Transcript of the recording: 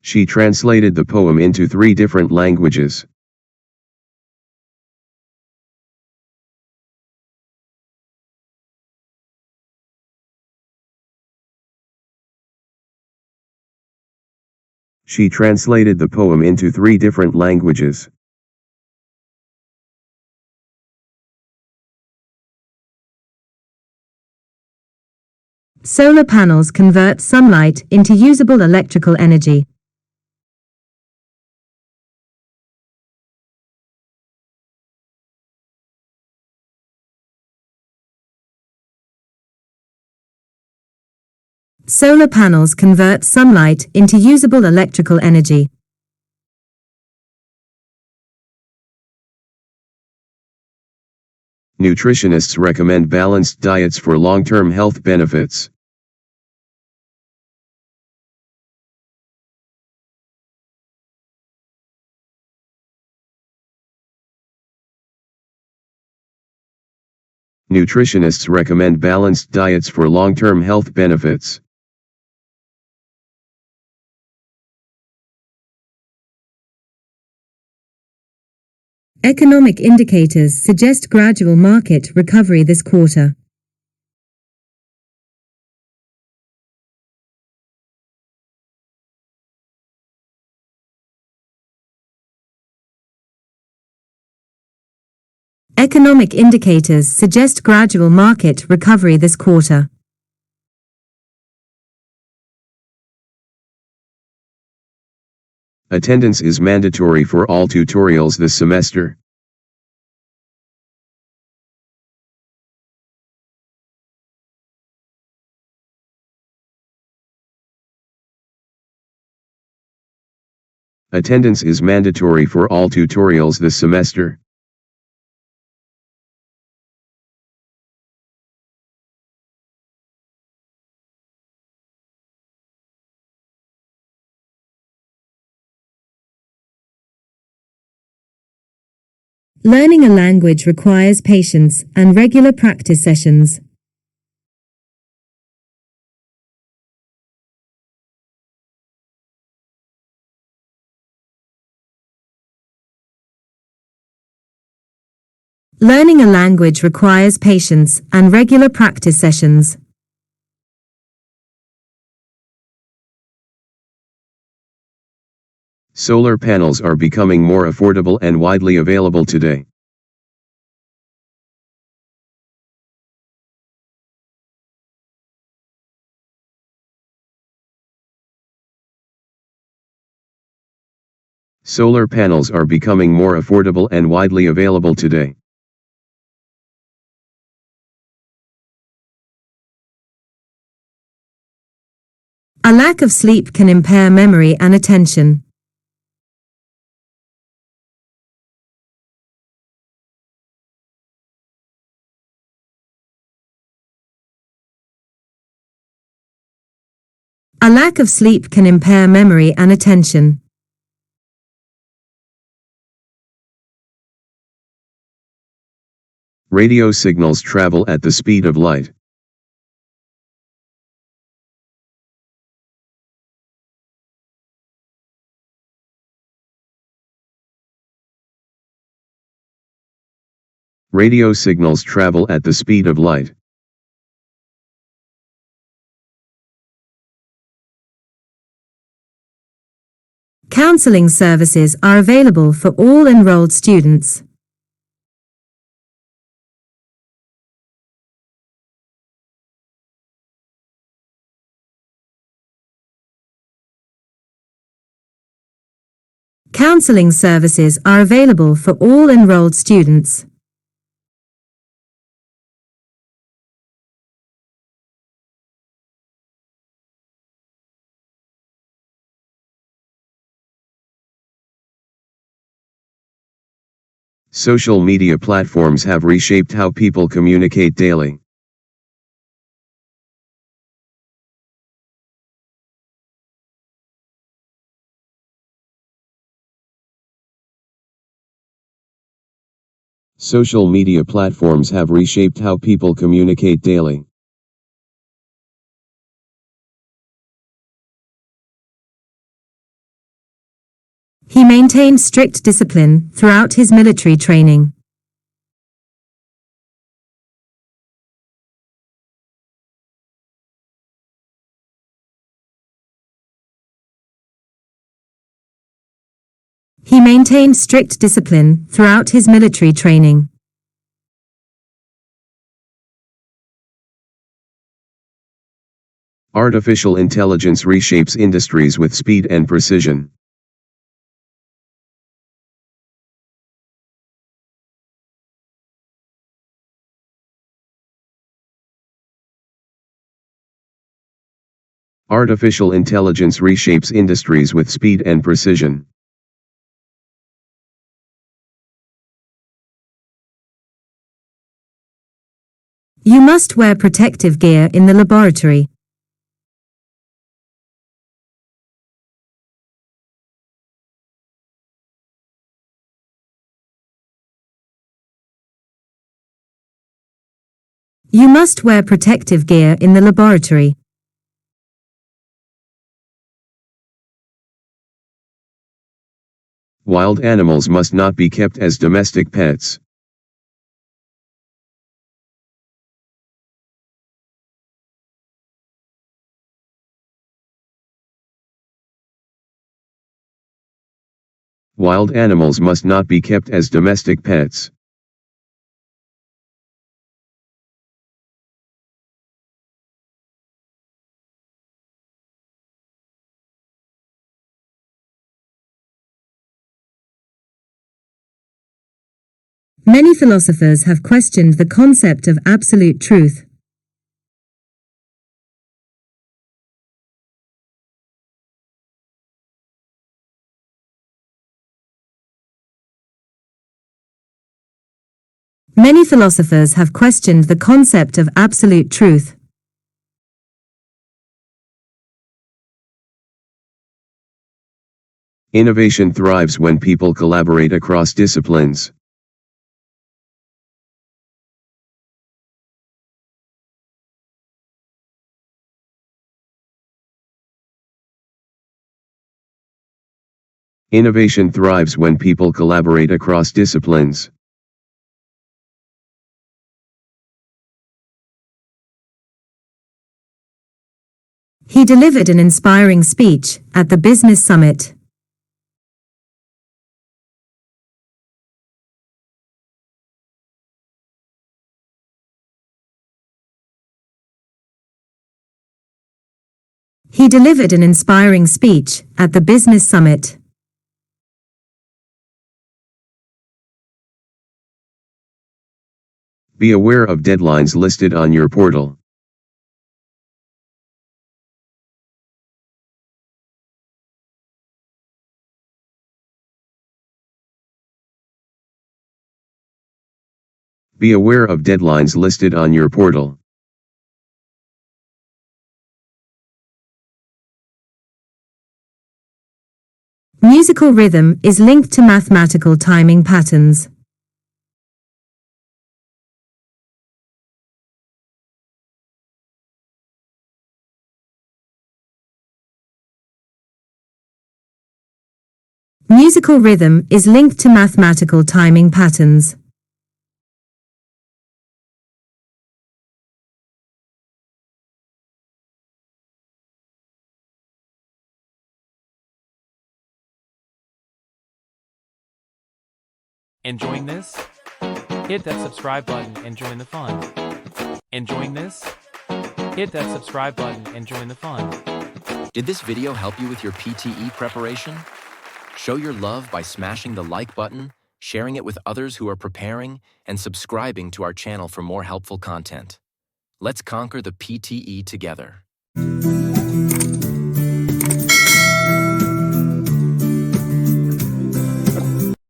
She translated the poem into 3 different languages. She translated the poem into 3 different languages. Solar panels convert sunlight into usable electrical energy. Solar panels convert sunlight into usable electrical energy. Nutritionists recommend balanced diets for long-term health benefits. Nutritionists recommend balanced diets for long-term health benefits. Economic indicators suggest gradual market recovery this quarter. Economic indicators suggest gradual market recovery this quarter. Attendance is mandatory for all tutorials this semester. Attendance is mandatory for all tutorials this semester. Learning a language requires patience and regular practice sessions. Learning a language requires patience and regular practice sessions. Solar panels are becoming more affordable and widely available today. Solar panels are becoming more affordable and widely available today. A lack of sleep can impair memory and attention. A lack of sleep can impair memory and attention. Radio signals travel at the speed of light. Radio signals travel at the speed of light. Counseling services are available for all enrolled students. Counseling services are available for all enrolled students. Social media platforms have reshaped how people communicate daily. Social media platforms have reshaped how people communicate daily. He maintained strict discipline throughout his military training. He maintained strict discipline throughout his military training. Artificial intelligence reshapes industries with speed and precision. Artificial intelligence reshapes industries with speed and precision. You must wear protective gear in the laboratory. You must wear protective gear in the laboratory. Wild animals must not be kept as domestic pets. Wild animals must not be kept as domestic pets. Many philosophers have questioned the concept of absolute truth. Many philosophers have questioned the concept of absolute truth. Innovation thrives when people collaborate across disciplines. Innovation thrives when people collaborate across disciplines. He delivered an inspiring speech at the business summit. He delivered an inspiring speech at the business summit. Be aware of deadlines listed on your portal. Be aware of deadlines listed on your portal. Musical rhythm is linked to mathematical timing patterns. Musical rhythm is linked to mathematical timing patterns. Enjoying this? Hit that subscribe button and join the fun. Enjoying this? Hit that subscribe button and join the fun. Did this video help you with your PTE preparation? Show your love by smashing the like button, sharing it with others who are preparing, and subscribing to our channel for more helpful content. Let's conquer the PTE together.